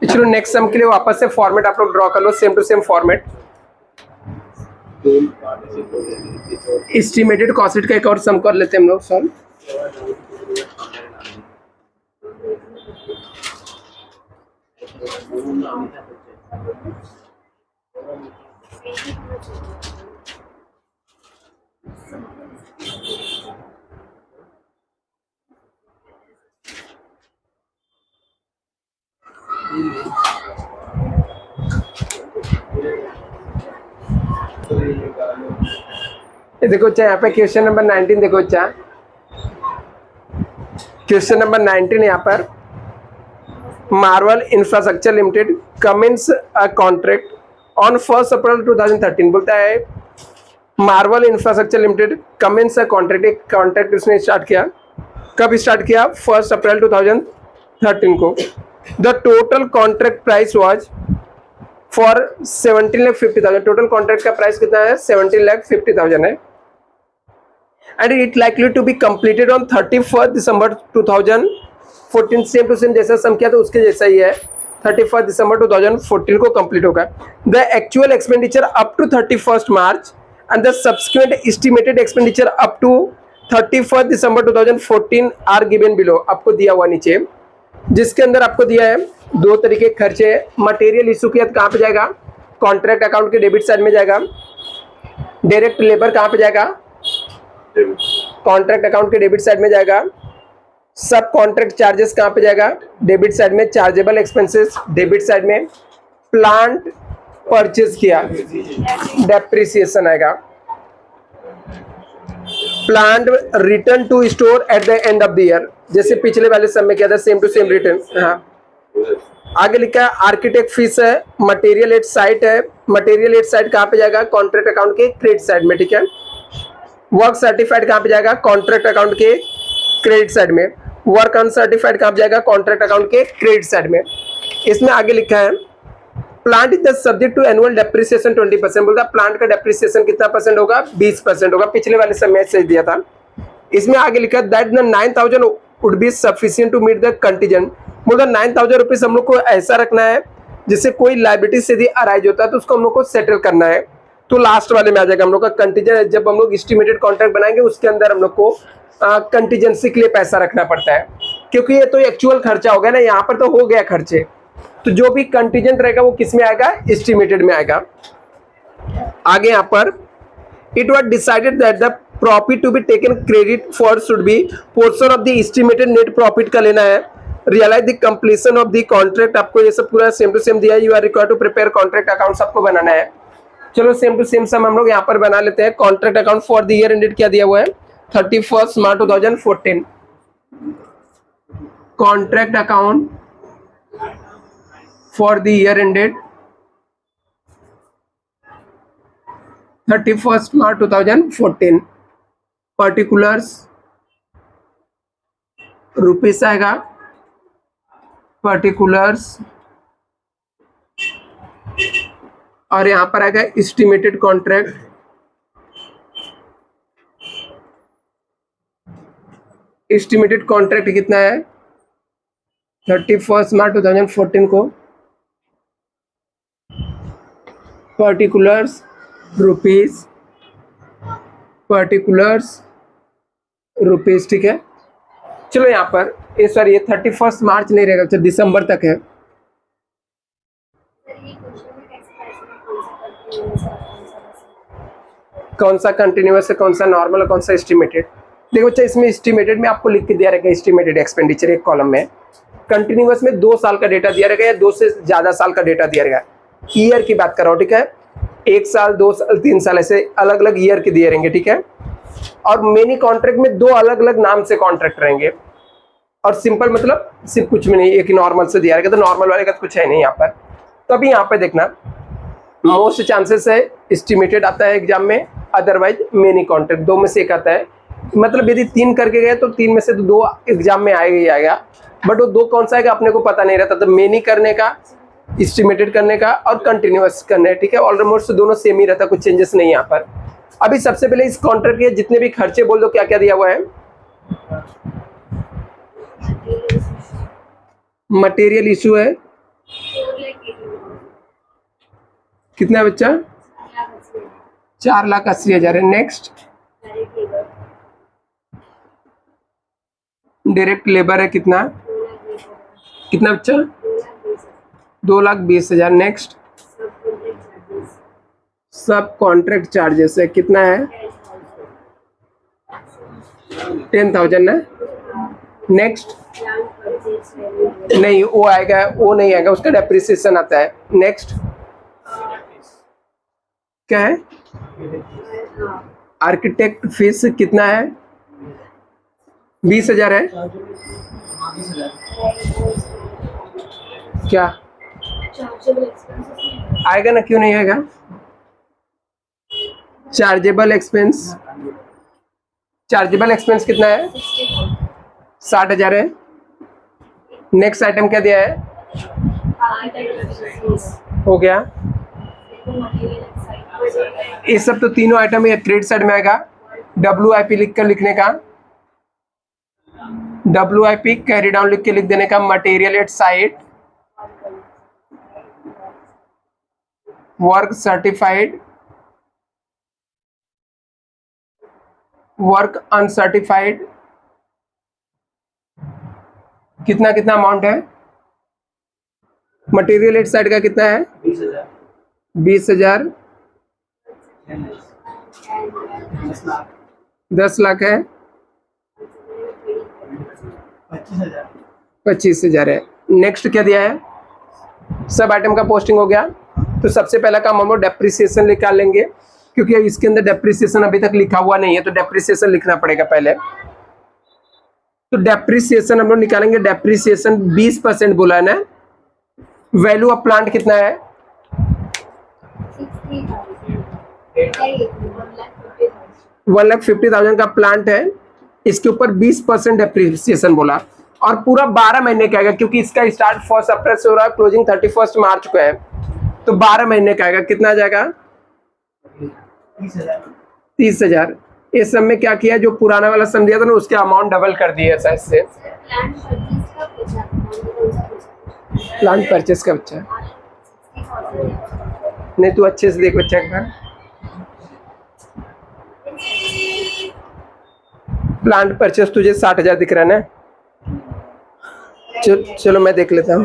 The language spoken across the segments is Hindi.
चलो नेक्स्ट सम के लिए वापस से फॉर्मेट आप लोग ड्रॉ कर लो, same to same format. Estimated cost का एक और सम कर लेते हैं हम लोग सॉल्व। देखो चाहे यहाँ पे क्वेश्चन नंबर 19 देखो चाहे क्वेश्चन नंबर 19 यहाँ पर Marvel Infrastructure Limited commence a contract on 1 April 2013। बोलता है Marvel Infrastructure Limited commence a contract, एक कॉन्ट्रैक्ट उसने स्टार्ट किया। कब स्टार्ट किया? 1 अप्रैल 2013 को। The total contract price was for 17,50,000। Total contract का प्राइस कितना है? 17,50,000 है। And it likely to be completed on 31 December 2014। Same to same जैसा सम किया तो उसके जैसा ही है, 31 दिसंबर 2014 को कंप्लीट होगा। The actual expenditure up to 31 March and the subsequent estimated expenditure up to 31 December 2014 are given below. आपको दिया हुआ नीचे, जिसके अंदर आपको दिया है दो तरीके के खर्चे। मटेरियल इशू किया कहाँ पे जाएगा? कॉन्ट्रैक्ट अकाउंट के डेबिट साइड में जाएगा। डायरेक्ट लेबर कहाँ पे जाएगा? कॉन्ट्रैक्ट अकाउंट के डेबिट साइड में जाएगा। सब कॉन्ट्रैक्ट चार्जेस कहाँ पे जाएगा? डेबिट साइड में। चार्जेबल एक्सपेंसेस डेबिट साइड में। प्लांट परचेज किया, डेप्रिसिएशन आएगा। Plant return to store at the end of the year, जैसे पिछले वाले सम में किया था, सेम टू सेम रिटर्न। हाँ, आगे लिखा है आर्किटेक्ट फीस है, मटेरियल एट साइट है। मटेरियल एट साइट कहाँ पे जाएगा? कॉन्ट्रैक्ट अकाउंट के क्रेडिट साइड में, ठीक है। वर्क सर्टिफाइड कहाँ पे जाएगा? कॉन्ट्रैक्ट अकाउंट के क्रेडिट साइड में। वर्क अनसर्टिफाइड कहाँ पे जाएगा? कॉन्ट्रैक्ट अकाउंट के क्रेडिट साइड में। इसमें आगे लिखा है plant is the subject to annual depreciation 20%। बोलता है प्लांट का डेप्रिसिएशन कितना परसेंट होगा? 20% होगा। पिछले वाले समय से दिया था। इसमें आगे लिखा है that the 9,000 would be sufficient to meet the contingent. बोलता 9,000 रुपीज हम लोग को ऐसा रखना है जिससे कोई लाइबिलिटी से यदि अराइज होता है तो उसको हम लोग को सेटल करना है। तो लास्ट वाले में आ जाएगा हम लोग का कंटीजेंट। जब हम लोग एस्टिमेटेड कॉन्ट्रैक्ट बनाएंगे उसके अंदर हम लोग को कंटीजेंसी के लिए पैसा रखना पड़ता है, क्योंकि ये तो एक्चुअल खर्चा हो गया ना, यहाँ पर तो हो गया खर्चे। तो जो भी कंटीजेंट रहेगा वो किस में आएगा? एस्टिमेटेड में आएगा। आगे यहाँ पर it was decided that the profit to be taken credit for should be portion of the estimated net profit का लेना है। Realise the completion of the contract. आपको ये सब पूरा सेम टू सेम दिया है। You are required to prepare contract account, सबको बनाना है। चलो सेम टू सेम सम हम लोग यहाँ पर बना लेते हैं। Contract account for the year ended क्या दिया हुआ है? 31 मार्च 2014। Contract account for the year ended 31 March 2014। Particulars rupees आएगा। पर्टिकुलर्स और यहां पर आएगा एस्टिमेटेड कॉन्ट्रैक्ट। एस्टिमेटेड कॉन्ट्रैक्ट कितना है? 31 मार्च 2014 को। पर्टिकुलर्स रुपीस, पर्टिकुलर्स रुपीस, ठीक है। चलो यहाँ पर ये सॉरी ये 31 मार्च नहीं रहेगा, अच्छा दिसंबर तक है। कौन सा कंटिन्यूअस है, कौन सा नॉर्मल है, कौन सा एस्टिमेटेड? देखो अच्छा इसमें एस्टिमेटेड में आपको लिख के दिया रहेगा एस्टिमेटेड एक्सपेंडिचर एक कॉलम में। कंटिन्यूअस में 2 साल का डेटा दिया रहेगा या 2 से ज्यादा साल का डेटा दिया रहेगा। ईयर की बात कर रहा हूँ, ठीक है। 1 साल, 2 साल, 3 साल ऐसे अलग अलग ईयर के दिए रहेंगे, ठीक है। और मेनी कॉन्ट्रैक्ट में 2 अलग अलग नाम से कॉन्ट्रैक्ट रहेंगे। और सिंपल मतलब सिर्फ कुछ भी नहीं, एक ही नॉर्मल से दिया रहेगा। तो नॉर्मल वाले का तो कुछ है नहीं यहाँ पर। तो अभी यहाँ पे देखना मोस्ट चांसेस है एस्टिमेटेड आता है एग्जाम में, अदरवाइज मेनी कॉन्ट्रैक्ट, 2 में से एक आता है। मतलब यदि 3 करके गए तो 3 में से तो 2 एग्जाम में आएगा ही आएगा, बट वो 2 कौन सा आएगा अपने को पता नहीं रहता। तो मेनी करने का, एस्टिमेटेड करने का और कंटिन्यूअस करने, ठीक है। ऑलमोस्ट दोनों सेम ही रहता, कुछ चेंजेस नहीं यहाँ पर। अभी सबसे पहले इस कॉन्ट्रैक्ट के जितने भी खर्चे बोल दो, क्या क्या दिया हुआ है? मटेरियल इशू है, कितना है बच्चा? 4,80,000 है। नेक्स्ट, डायरेक्ट लेबर है कितना? कितना बच्चा? 2,20,000। नेक्स्ट, सब कॉन्ट्रैक्ट चार्जेस है कितना है? 10,000 ना। नेक्स्ट, नहीं वो आएगा, वो नहीं आएगा, उसका डेप्रिसिएशन आता है। नेक्स्ट, क्या है? आर्किटेक्ट फीस कितना है? 20,000 है। क्या आएगा ना, क्यों नहीं आएगा? चार्जेबल एक्सपेंस, चार्जेबल एक्सपेंस कितना है? 60,000 है। नेक्स्ट आइटम क्या दिया है? हो गया। ये सब तो तीनों आइटम ये क्रेडिट साइड में आएगा। WIP लिख कर लिखने का, WIP कैरी डाउन लिख के लिख देने का। Material at site, work certified, work uncertified, कितना कितना अमाउंट है? मटेरियल एट साइड का कितना है? 20,000। 10 लाख है। 25,000 है। नेक्स्ट क्या दिया है? सब आइटम का पोस्टिंग हो गया। तो सबसे पहला काम हम लोग डेप्रिसिएशन निकाल लेंगे, क्योंकि इसके अंदर डेप्रिसिएशन अभी तक लिखा हुआ नहीं है, तो डेप्रिसिएशन लिखना पड़ेगा पहले। तो डेप्रिसिएशन हम लोग निकालेंगे। डेप्रिसिएशन 20% बोला है ना। वैल्यू ऑफ प्लांट कितना है? 1,50,000 का प्लांट है। इसके ऊपर 20% डेप्रिसिएशन बोला, और पूरा 12 महीने का आएगा, क्योंकि इसका स्टार्ट 1 अप्रैल से हो रहा है, क्लोजिंग 31 मार्च को है, तो 12 महीने का आएगा। कितना आ जाएगा? 30,000। इस सब में क्या किया, जो पुराना वाला सम दिया था ना, उसके अमाउंट डबल कर दिया शायद से। प्लांट परचेस का बच्चा नहीं, तू अच्छे से देख बच्चा एक बार। प्लांट परचेस तुझे 60,000 दिख रहा है ना? चलो मैं देख लेता हूँ।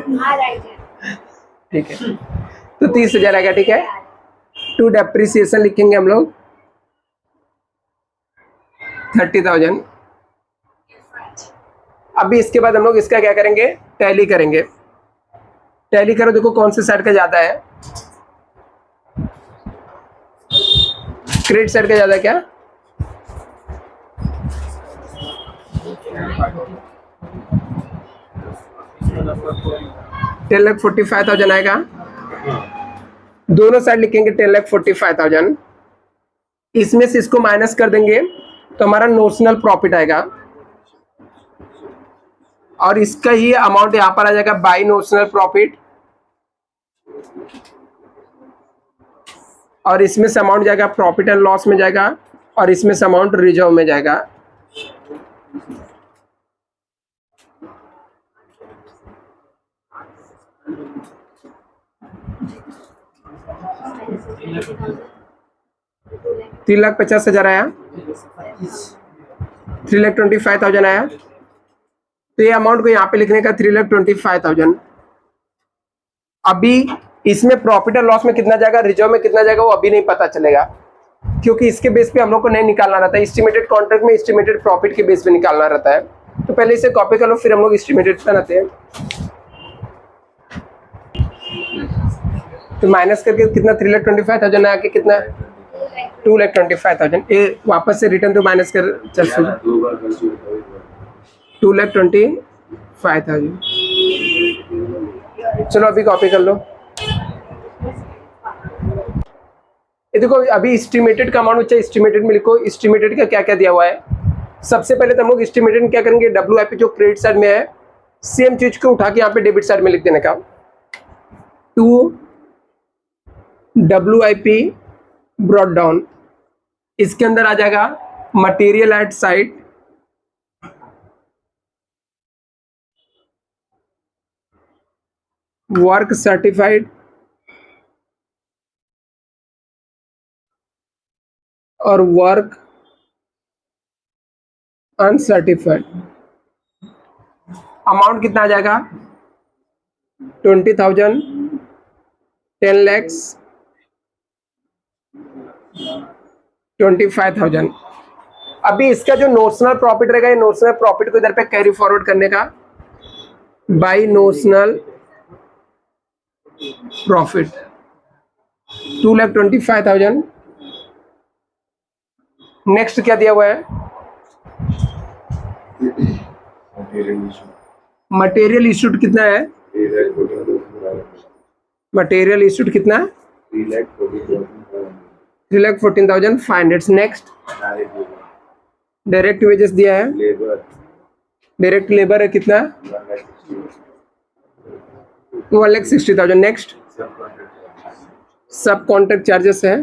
ठीक है, तो 30,000 आएगा। ठीक है, टू डेप्रिसिएशन लिखेंगे हम लोग 30,000। अभी इसके बाद हम लोग इसका क्या करेंगे? टैली करेंगे। टैली करो, देखो कौन से साइड का ज्यादा है? क्रेडिट साइड का ज्यादा है क्या? $10,45,000 आएगा। दोनों साइड लिखेंगे 10,45,000। इसमें से इसको माइनस कर देंगे तो हमारा नोशनल प्रॉफिट आएगा, और इसका ही अमाउंट यहां पर आ जाएगा बाई नोशनल प्रॉफिट, और इसमें से अमाउंट जाएगा प्रॉफिट एंड लॉस में जाएगा, और इसमें से अमाउंट रिजर्व में जाएगा। $3,50,000 आया। 3,25,000 आया। तो ये अमाउंट को यहाँ पे लिखने का 3,25,000। अभी इसमें प्रॉफिट एंड लॉस में कितना जाएगा, रिजर्व में कितना जाएगा, वो अभी नहीं पता चलेगा, क्योंकि इसके बेस पे हम लोग को नहीं निकालना रहता है। एस्टिमेटेड कॉन्ट्रैक्ट में एस्टिमेटेड प्रॉफिट के बेस पे निकालना रहता है। तो पहले इसे कॉपी कर लो, फिर हम लोग एस्टिमेटेड बनाते हैं। तो माइनस करके कितना? 3,25,000 आया कि कितना? 2,25,000। ये वापस से रिटर्न तो माइनस कर, चल 2,25,000। चलो अभी कॉपी कर लो। ये देखो, अभी एस्टिमेटेड का अमाउंट बच्चा एस्टिमेटेड में लिखो। एस्टिमेटेड का क्या क्या दिया हुआ है? सबसे पहले तो हम लोग एस्टिमेटेड में क्या करेंगे? WIP जो क्रेडिट साइड में है, सेम चीज को उठा के यहाँ पे डेबिट साइड में लिख देने का। टू WIP ब्रॉट डाउन, इसके अंदर आ जाएगा material at site, work certified, और वर्क अनसर्टिफाइड। अमाउंट कितना आ जाएगा? 20,000, 10 lakhs, 25,000। अभी इसका जो नोशनल प्रॉफिट रहेगा, ये नोशनल प्रॉफिट को इधर पे कैरी फॉरवर्ड करने का बाई नोशनल प्रॉफिट 2,25,000। नेक्स्ट क्या दिया हुआ है? मटेरियल इशूड कितना है? मटेरियल इशूड कितना? 3,14,500। नेक्स्ट डायरेक्ट वेजेस दिया है। डायरेक्ट लेबर है कितना? 1,60,000। नेक्स्ट सब कॉन्ट्रैक्ट चार्जेस है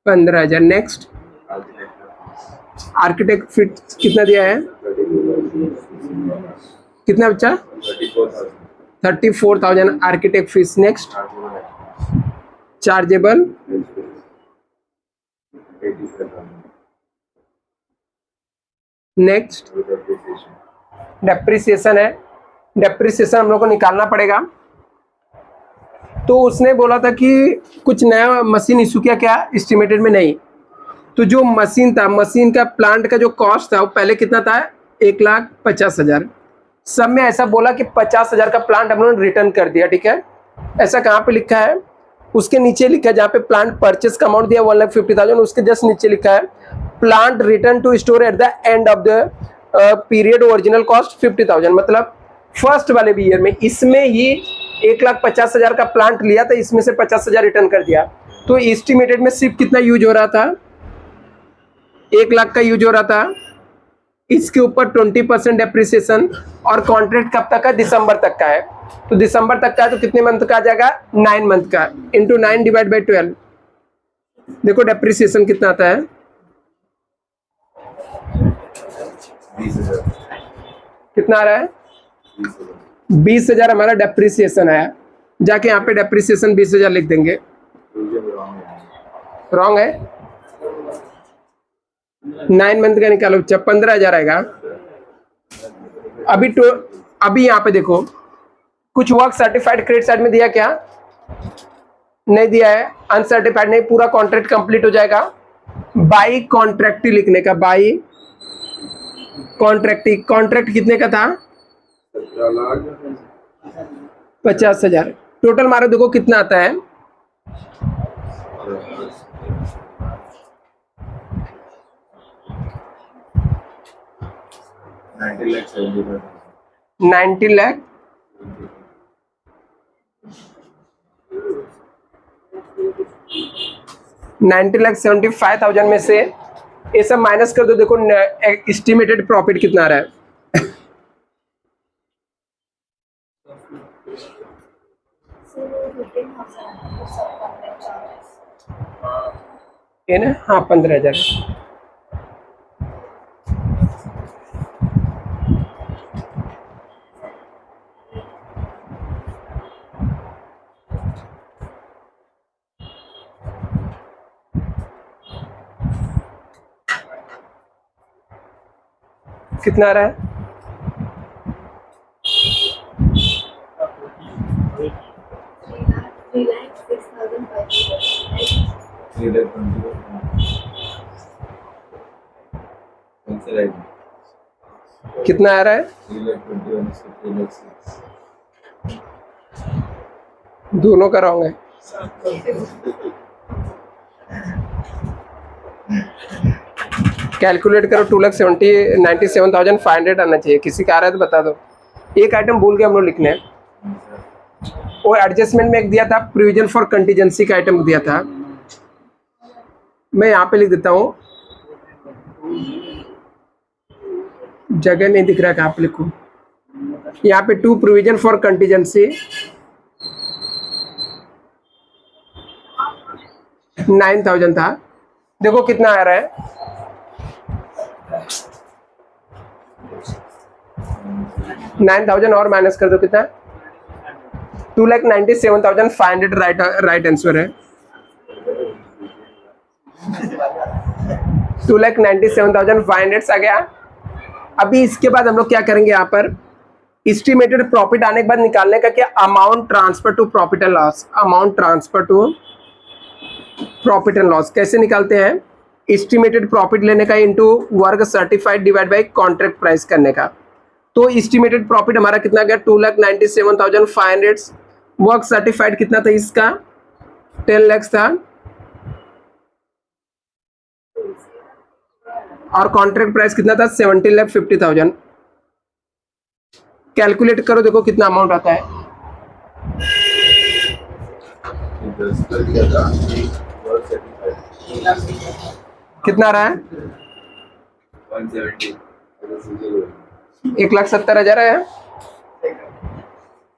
15,000। नेक्स्ट आर्किटेक्ट फिट कितना दिया है? कितना बच्चा? 34,000 architect fees. Next chargeable next depreciation है। डेप्रिसिएशन हम लोग को निकालना पड़ेगा। तो उसने बोला था कि कुछ नया मशीन इशू किया, क्या एस्टिमेटेड में नहीं। तो जो मशीन था, मशीन का प्लांट का जो कॉस्ट था वो पहले कितना था? 1,50,000। सब में ऐसा बोला कि 50,000 का प्लांट हम लोगों ने रिटर्न कर दिया, ठीक है। ऐसा कहाँ पे लिखा है? उसके नीचे लिखा है, जहाँ पे प्लांट परचेस का अमाउंट दिया 1,50,000, उसके जस्ट नीचे लिखा है plant return to store at the end of the period original cost 50,000। मतलब फर्स्ट वाले भी ईयर में इसमें ही 1,50,000 का प्लांट लिया था, इसमें से 50,000 रिटर्न कर दिया। तो एस्टिमेटेड में सिर्फ कितना यूज हो रहा था? 1,00,000 का यूज हो रहा था। इसके ऊपर 20% डेप्रिसिएशन। और कॉन्ट्रैक्ट कब तक है? दिसंबर तक का है। तो दिसंबर तक का है तो कितने मंथ का आ जाएगा? 9 मंथ का। Into 9 divide by 12। देखो डेप्रिसिएशन कितना आता है? 20,000। कितना आ रहा है? 20,000 हमारा डेप्रिसिएशन आया। जाके यहाँ पे डेप्रिसिएशन 20,000 लिख देंगे। रॉन्ग है। 9 मंथ का निकालो, 15,000 आएगा। अभी यहाँ पे देखो, कुछ वर्क सर्टिफाइड क्रेडिट साइड में दिया क्या? नहीं दिया है। अनसर्टिफाइड नहीं, पूरा कॉन्ट्रैक्ट कंप्लीट हो जाएगा। बाई कॉन्ट्रैक्टी लिखने का, बाई कॉन्ट्रैक्टी। कॉन्ट्रैक्ट कितने का था? 50,000। टोटल मारो, देखो कितना आता है? 90 लाख 90,75,000 में से ये सब माइनस कर दो। देखो एस्टिमेटेड प्रॉफिट कितना आ रहा है? ये ना, हाँ 15,000। कितना आ रहा है? कितना आ रहा है? दोनों का रॉन्ग है। कैलकुलेट करो। 2,97,500 आना चाहिए। किसी का आ रहा है तो बता दो। एक आइटम भूल गए हम लोग लिखने। वो एडजस्टमेंट में एक दिया था, प्रोविजन फॉर कंटीजेंसी का आइटम दिया था। मैं यहाँ पे लिख देता हूँ, जगह नहीं दिख रहा है, कहाँ पे लिखूँ? यहाँ पे 2 प्रोविजन फॉर कंटीजेंसी 9,000 था। देखो कितना आ रहा है? 9,000 और माइनस कर दो, कितना? 2,97,500 राइट आंसर है। 2,97,500 आ गया। अभी इसके बाद हम लोग क्या करेंगे, यहाँ पर एस्टिमेटेड प्रॉफिट आने के बाद निकालने का क्या, amount transfer to profit and loss. Amount transfer to profit and loss कैसे निकालते हैं, एस्टिमेटेड प्रॉफिट लेने का into work certified divide by contract price करने का। तो एस्टिमेटेड प्रॉफिट हमारा कितना गया 2,97,500, वर्ग सर्टिफाइड कितना था इसका 10 लाख था, और कॉन्ट्रैक्ट प्राइस कितना था 17,50,000। कैलकुलेट करो, देखो कितना अमाउंट आता है। 10 कर दिया था, वर्क सर्टिफाइड कितना आ रहा है 170, 1,70,000 है।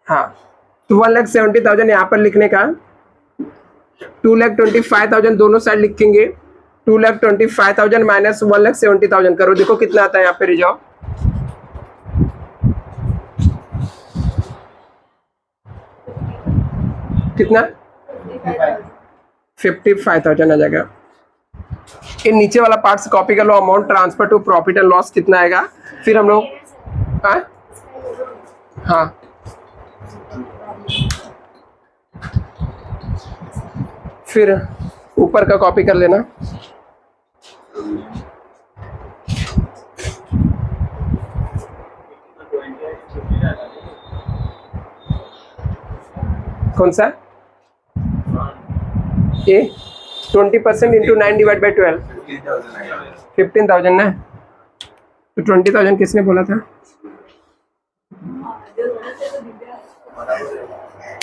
हाँ, तो 1,70,000 यहाँ पर लिखने का, 2,25,000 दोनों साइड लिखेंगे। 2,25,000 माइनस 1,70,000 करो, देखो कितना आता है यहाँ पे रिजर्व। कितना 55,000 आ जाएगा। ये नीचे वाला पार्ट से कॉपी कर लो, amount transfer to profit and loss कितना आएगा, फिर हम लोग हाँ फिर ऊपर का कॉपी कर लेना। कौन सा ये 20% इंटू 9 डिवाइड बाई 12, 15,000 ना। तो 20,000 किसने बोला था,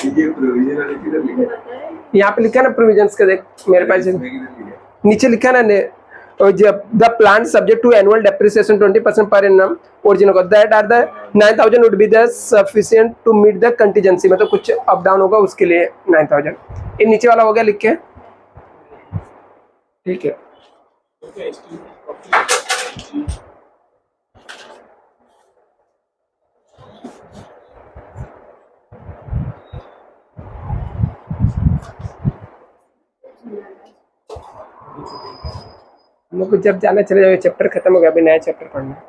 ये प्रोविजन वाले किधर लिखा यहाँ पे लिखा ना प्रोविजंस का, देख मेरे पास नीचे लिखा ना ने, जब the plan subject to annual depreciation 20% per annum original that are the 9,000 would be the sufficient to meet the contingency, मतलब कुछ अप डाउन होगा उसके लिए 9,000। ये नीचे वाला हो गया लिख के, ठीक है। हम लोग को जब जाना चले जाओ, चैप्टर खत्म हो गया, अभी नया चैप्टर पढ़ना है।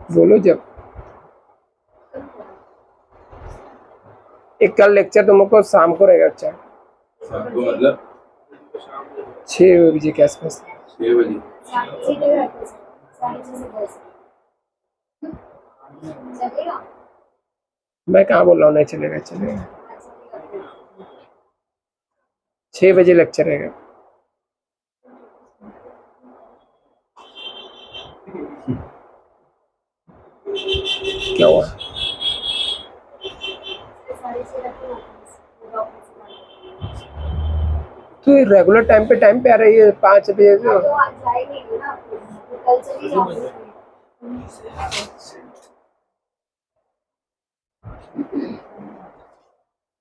बोलो जब एक कल लेक्चर तुम लोग को शाम को रहेगा, अच्छा सबको मतलब 6 बजे के आसपास। 6 बजे मैं कहाँ बोल रहा हूँ नहीं चलेगा, चलेगा 6 बजे लेक्चर रहेगा। क्या हुआ, तो रेगुलर टाइम पे आ रही है 5 बजे से।